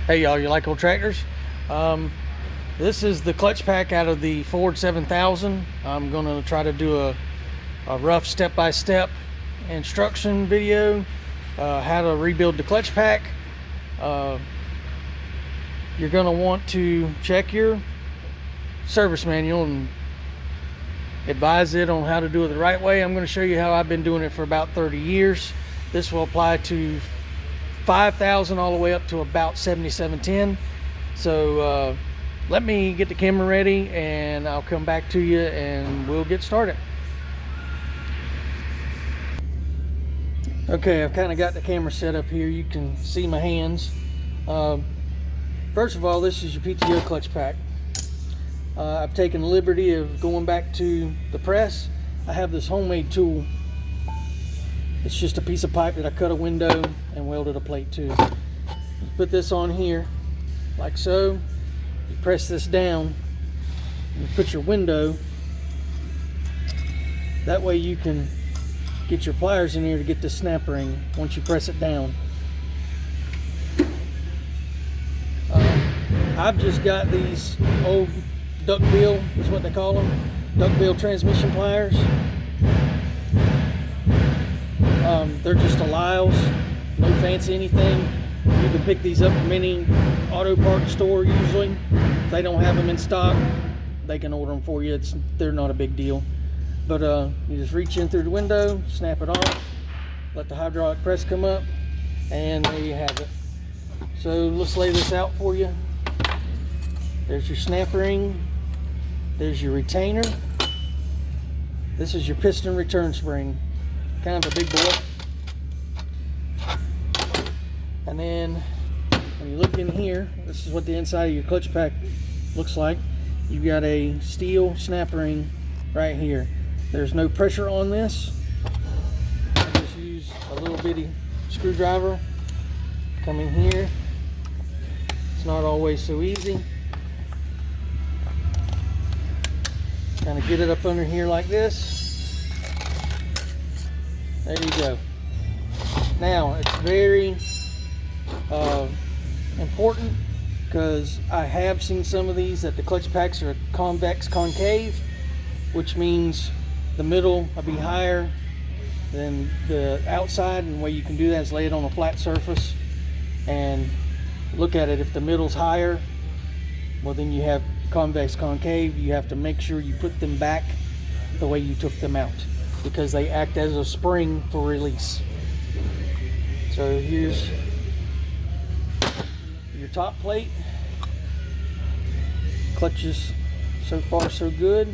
Hey y'all, you like old tractors? This is the clutch pack out of the Ford 7000. I'm going to try to do a rough step-by-step instruction video, how to rebuild the clutch pack. You're going to want to check your service manual and advise it on how to do it the right way. I'm going to show you how I've been doing it for about 30 years. This will apply to 5,000 all the way up to about 7710. So let me get the camera ready and I'll come back to you and we'll get started. Okay, I've kind of got the camera set up here. You can see my hands. First of all, this is your PTO clutch pack. I've taken the liberty of going back to the press. I have this homemade tool. It's just a piece of pipe that I cut a window and welded a plate to. You put this on here, like so. You press this down, you put your window. That way you can get your pliers in here to get this snap ring once you press it down. I've just got these old duckbill, is what they call them, duckbill transmission pliers. They're just a Lyles, no fancy anything. You can pick these up from any auto parts store usually. If they don't have them in stock, they can order them for you. They're not a big deal. But you just reach in through the window, snap it off, let the hydraulic press come up, and there you have it. So let's lay this out for you. There's your snap ring. There's your retainer. This is your piston return spring. Kind of a big boy. And then when you look in here, this is what the inside of your clutch pack looks like. You've got a steel snap ring right here. There's no pressure on this. I just use a little bitty screwdriver. Come in here. It's not always so easy. Kind of get it up under here like this. There you go. Now it's very important, because I have seen some of these that the clutch packs are convex concave, which means the middle will be higher than the outside, and the way you can do that is lay it on a flat surface and look at it. If the middle's higher, well, then you have convex concave. You have to make sure you put them back the way you took them out, because they act as a spring for release. So here's your top plate. Clutches so far so good.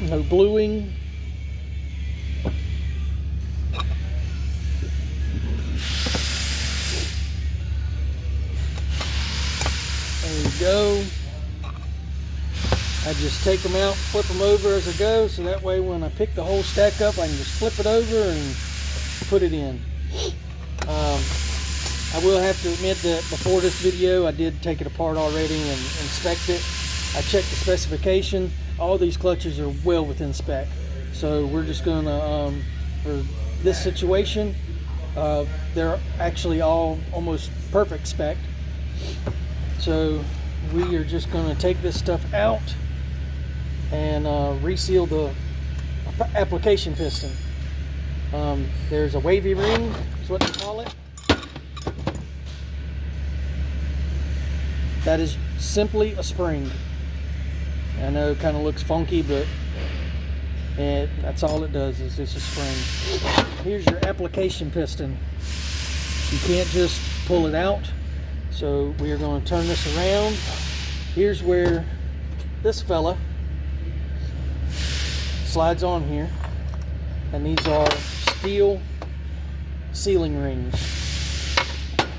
No bluing. There you go. I just take them out, flip them over as I go, so that way when I pick the whole stack up, I can just flip it over and put it in. I will have to admit that before this video, I did take it apart already and inspect it. I checked the specification. All these clutches are well within spec. So we're just gonna, for this situation, they're actually all almost perfect spec. So we are just gonna take this stuff out and reseal the application piston. There's a wavy ring, is what they call it. That is simply a spring. I know it kind of looks funky, but that's all it does, is it's a spring. Here's your application piston. You can't just pull it out, so we are going to turn this around. Here's where this fella slides on here, and these are steel sealing rings.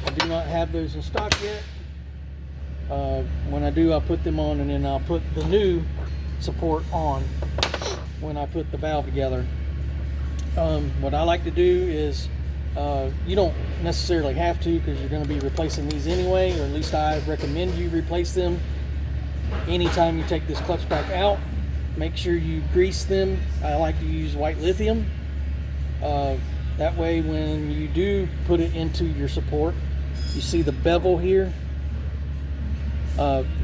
I do not have those in stock yet. When I do, I'll put them on, and then I'll put the new support on when I put the valve together. What I like to do is, you don't necessarily have to, because you're going to be replacing these anyway, or at least I recommend you replace them anytime you take this clutch pack out. Make sure you grease them. I like to use white lithium. That way when you do put it into your support, You see the bevel here?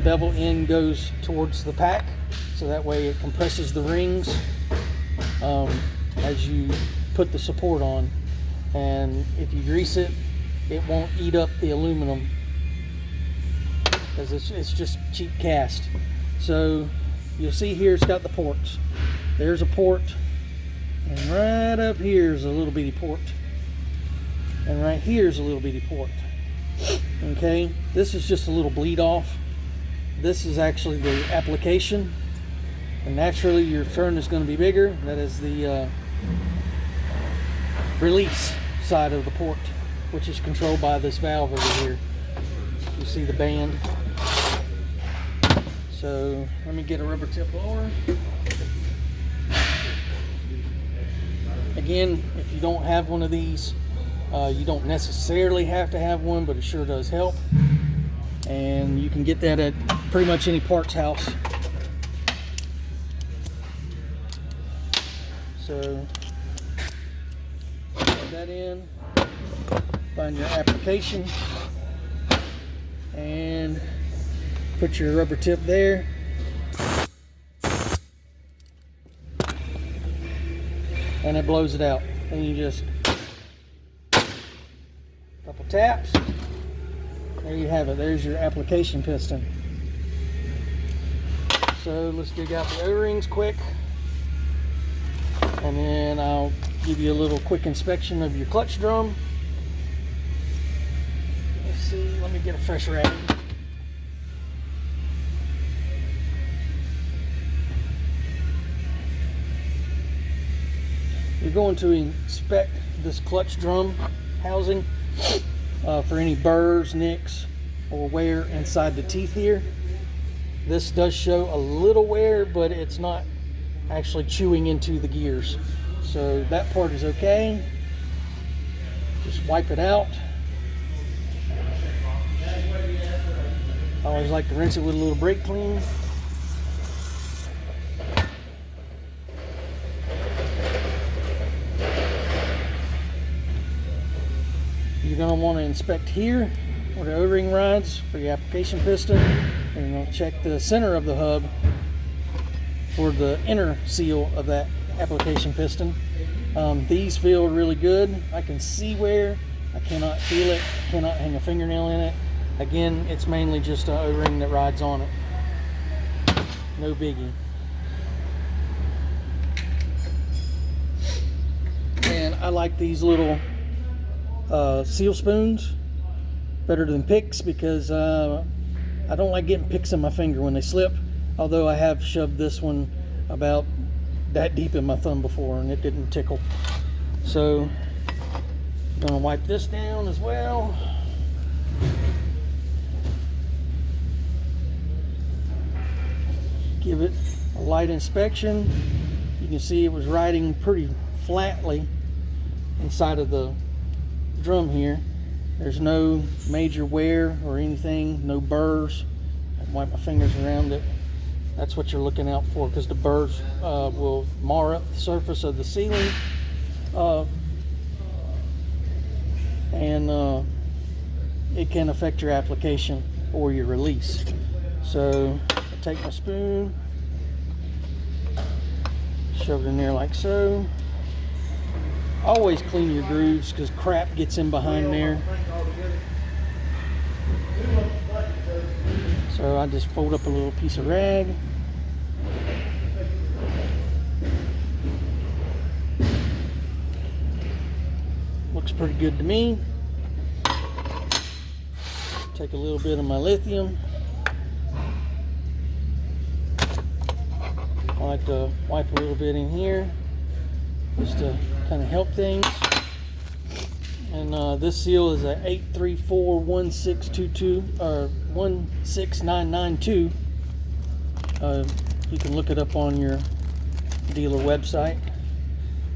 Bevel end goes towards the pack, so that way it compresses the rings as you put the support on. And if you grease it, it won't eat up the aluminum because it's just cheap cast. So you'll see here it's got the ports. There's a port, and right up here is a little bitty port, and right here is a little bitty port. Okay, this is just a little bleed off. This is actually the application, and naturally your turn is going to be bigger. That is the release side of the port, which is controlled by this valve over here. You see the band. So let me get a rubber tip blower. Again, if you don't have one of these, you don't necessarily have to have one, but it sure does help. And you can get that at pretty much any parts house. So plug that in, find your application, and put your rubber tip there. And it blows it out. Then you just couple taps. There you have it. There's your application piston. So let's dig out the O-rings quick, and then I'll give you a little quick inspection of your clutch drum. Let's see. Let me get a fresh rag. You're going to inspect this clutch drum housing for any burrs, nicks, or wear inside the teeth here. This does show a little wear, but it's not actually chewing into the gears. So that part is okay. Just wipe it out. I always like to rinse it with a little brake clean. You're going to want to inspect here where the O-ring rides for your application piston, and you're going to check the center of the hub for the inner seal of that application piston. These feel really good. I can see wear. I cannot feel it. Cannot hang a fingernail in it. Again, it's mainly just an O-ring that rides on it. No biggie. And I like these little seal spoons better than picks because I don't like getting picks in my finger when they slip, although I have shoved this one about that deep in my thumb before and it didn't tickle. So I'm gonna wipe this down as well. Give it a light inspection. You can see it was riding pretty flatly inside of the drum here. There's no major wear or anything, no burrs. I can wipe my fingers around it. That's what you're looking out for, because the burrs will mar up the surface of the sealing, and it can affect your application or your release. So I take my spoon, shove it in there like so. Always clean your grooves because crap gets in behind there. So I just fold up a little piece of rag. Looks pretty good to me. Take a little bit of my lithium. I like to wipe a little bit in here just to kind of help things. And this seal is a 8341622 or 16992. You can look it up on your dealer website.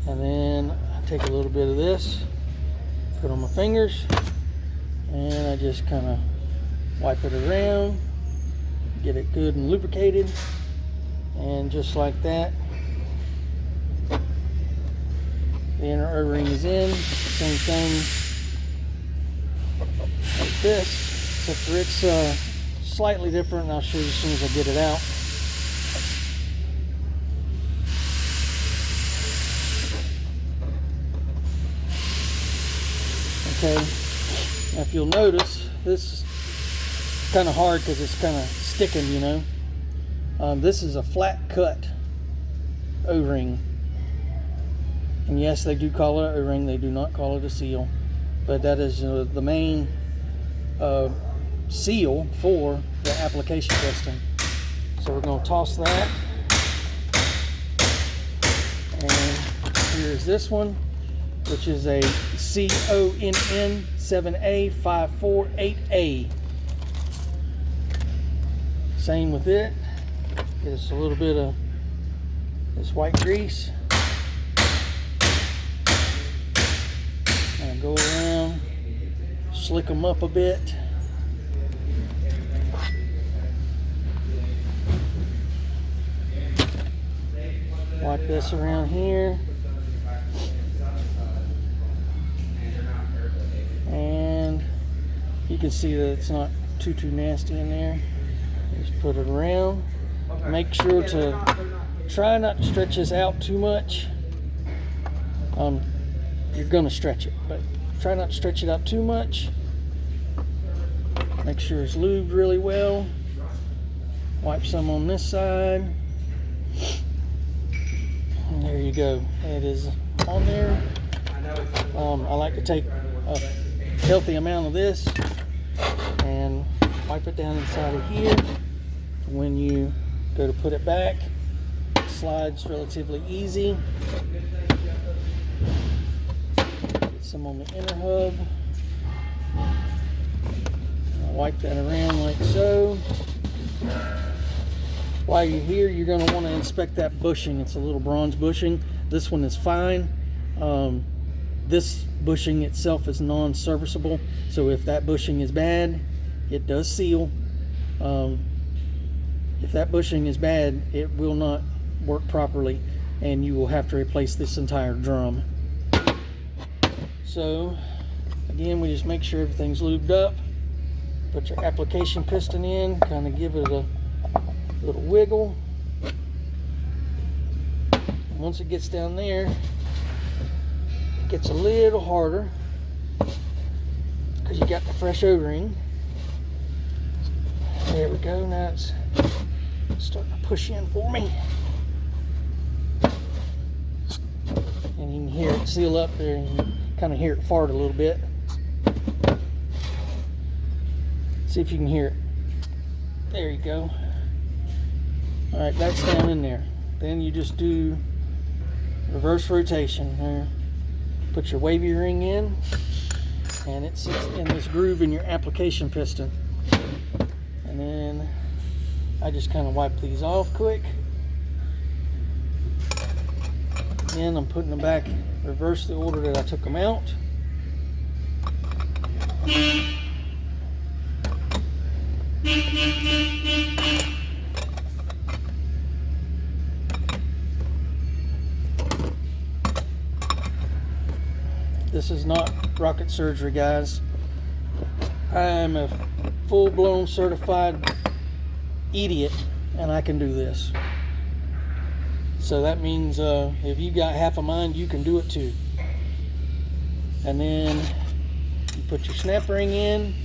And then I take a little bit of this, put on my fingers, and I just kind of wipe it around, get it good and lubricated, and just like that, the inner O-ring is in. Same thing this, except for it's slightly different, and I'll show you as soon as I get it out. Okay, now if you'll notice, this is kind of hard because it's kind of sticking, you know. This is a flat cut O-ring. And yes, they do call it an O-ring, they do not call it a seal. But that is the main seal for the application piston. So we're going to toss that. And here's this one, which is a CONN 7A548A. Same with it. Get us a little bit of this white grease. And go around, slick them up a bit. Wipe this around here. And you can see that it's not too nasty in there. Just put it around. Make sure to try not to stretch this out too much. You're gonna stretch it, but try not to stretch it out too much. Make sure it's lubed really well. Wipe some on this side. And there you go. It is on there. I like to take a healthy amount of this and wipe it down inside of here. When you go to put it back, it slides relatively easy. Get some on the inner hub. I'll wipe that around like so. While you're here, you're going to want to inspect that bushing. It's a little bronze bushing. This one is fine. This bushing itself is non-serviceable, so if that bushing is bad, it does seal. If that bushing is bad, it will not work properly, and you will have to replace this entire drum. So again, we just make sure everything's lubed up. Put your application piston in, kind of give it a little wiggle. Once it gets down there, it gets a little harder because you got the fresh O-ring. There we go. Now it's starting to push in for me, and you can hear it seal up there, and you kind of hear it fart a little bit. See if you can hear it. There you go. All right, that's down in there. Then you just do reverse rotation there. Put your wavy ring in, and it sits in this groove in your application piston. And then I just kind of wipe these off quick. Then I'm putting them back, reverse the order that I took them out. This is not rocket surgery, guys. I am a full-blown certified idiot, and I can do this. So that means if you got half a mind, you can do it too. And then you put your snap ring in,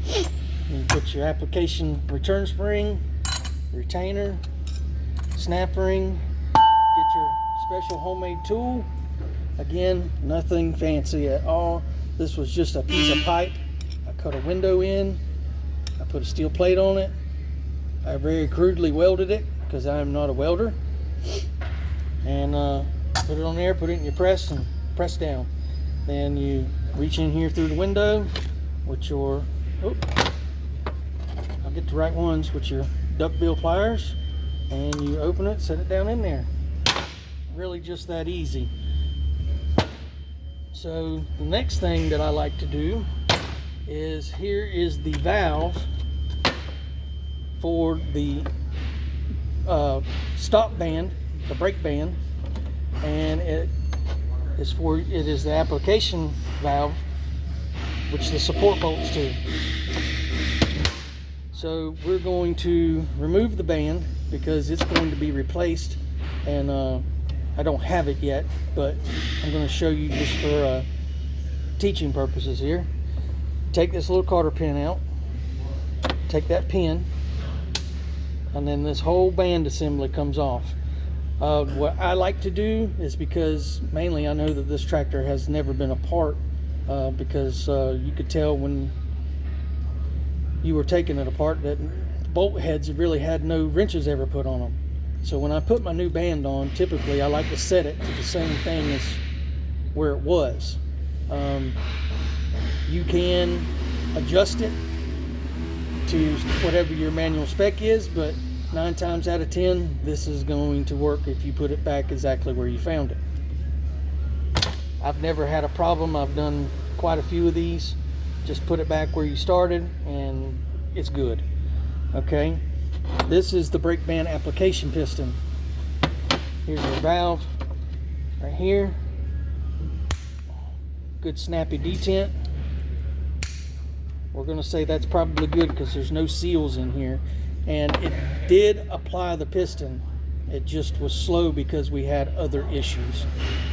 you put your application return spring, retainer, snap ring, get your special homemade tool. Again, nothing fancy at all. This was just a piece of pipe. I cut a window in, I put a steel plate on it. I very crudely welded it because I'm not a welder. And put it on there, put it in your press, and press down. Then you reach in here through the window with your, I'll get the right ones, with your duckbill pliers, and you open it, set it down in there. Really just that easy. So the next thing that I like to do is, here is the valve for the stop band, the brake band, and it is the application valve which the support bolts to. So we're going to remove the band because it's going to be replaced, and I don't have it yet, but I'm going to show you just for teaching purposes here. Take this little cotter pin out, take that pin, and then this whole band assembly comes off. What I like to do is, because mainly I know that this tractor has never been apart, because you could tell when you were taking it apart that the bolt heads really had no wrenches ever put on them. So when I put my new band on, typically I like to set it to the same thing as where it was. You can adjust it to whatever your manual spec is, but 9 times out of 10 this is going to work if you put it back exactly where you found it. I've never had a problem. I've done quite a few of these. Just put it back where you started and it's good. Okay, this is the brake band application piston. Here's your valve right here. Good snappy detent. We're going to say that's probably good because there's no seals in here, and it did apply the piston. It just was slow because we had other issues.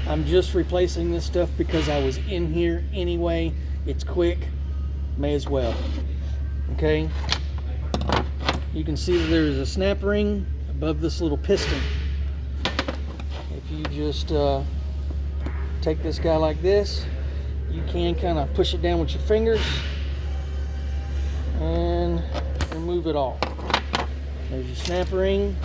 I'm just replacing this stuff because I was in here anyway. It's quick, may as well. Okay, you can see that there is a snap ring above this little piston. If you just take this guy like this, you can kind of push it down with your fingers and remove it all. There's your snap ring.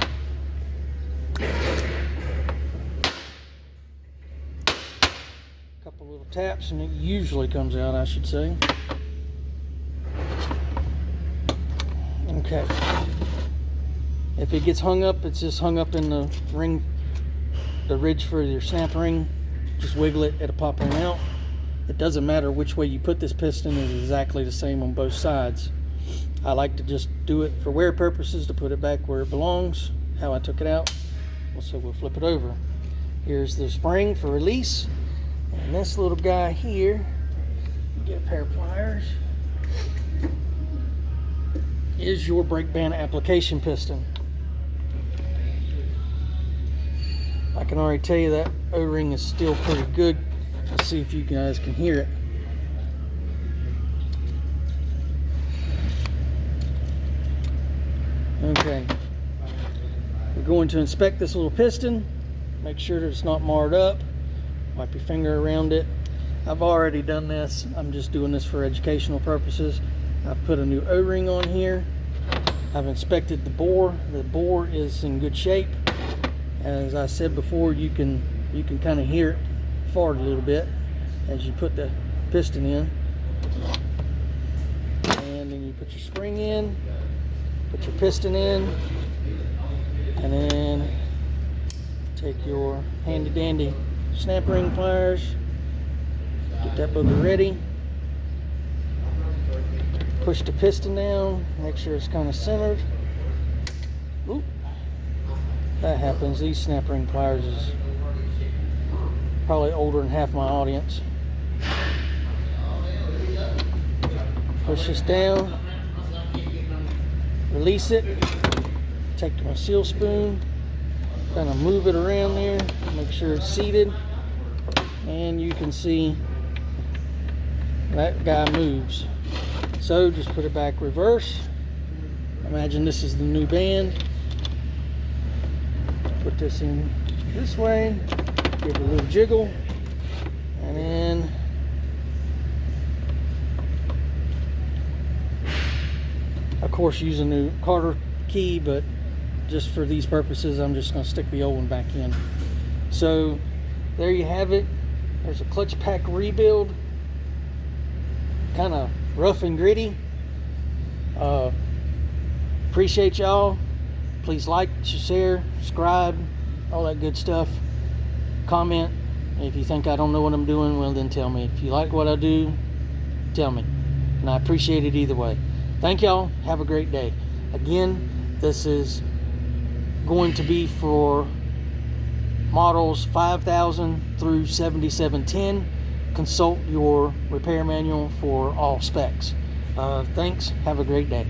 Couple little taps and it usually comes out, I should say. Okay. If it gets hung up, it's just hung up in the ring, the ridge for your snap ring. Just wiggle it, it'll pop on out. It doesn't matter which way you put this piston, is exactly the same on both sides. I like to just do it for wear purposes, to put it back where it belongs, how I took it out. So we'll flip it over. Here's the spring for release, and this little guy here, get a pair of pliers, is your brake band application piston. I can already tell you that O-ring is still pretty good. Let's see if you guys can hear it. Okay, we're going to inspect this little piston, make sure that it's not marred up. Wipe your finger around it. I've already done this. I'm just doing this for educational purposes. I've put a new O-ring on here. I've inspected the bore. The bore is in good shape. As I said before, you can kind of hear it fart a little bit as you put the piston in. And then you put your spring in, put your piston in, and then take your handy dandy snap ring pliers, get that booger ready, push the piston down, make sure it's kind of centered. Oop. That happens. These snap ring pliers is probably older than half my audience. Push this down, release it, take my seal spoon, kind of move it around there, make sure it's seated, and you can see that guy moves. So just put it back reverse. Imagine this is the new band. Put this in this way, give it a little jiggle, and then of course use a new Carter key, but just for these purposes I'm just going to stick the old one back in. So there you have it. There's a clutch pack rebuild, kind of rough and gritty. Appreciate y'all. Please like, share, subscribe, all that good stuff. Comment. If you think I don't know what I'm doing, well then tell me. If you like what I do, tell me, and I appreciate it either way. Thank y'all. Have a great day. Again, this is going to be for models 5000 through 7710. consult your repair manual for all specs. Thanks. Have a great day.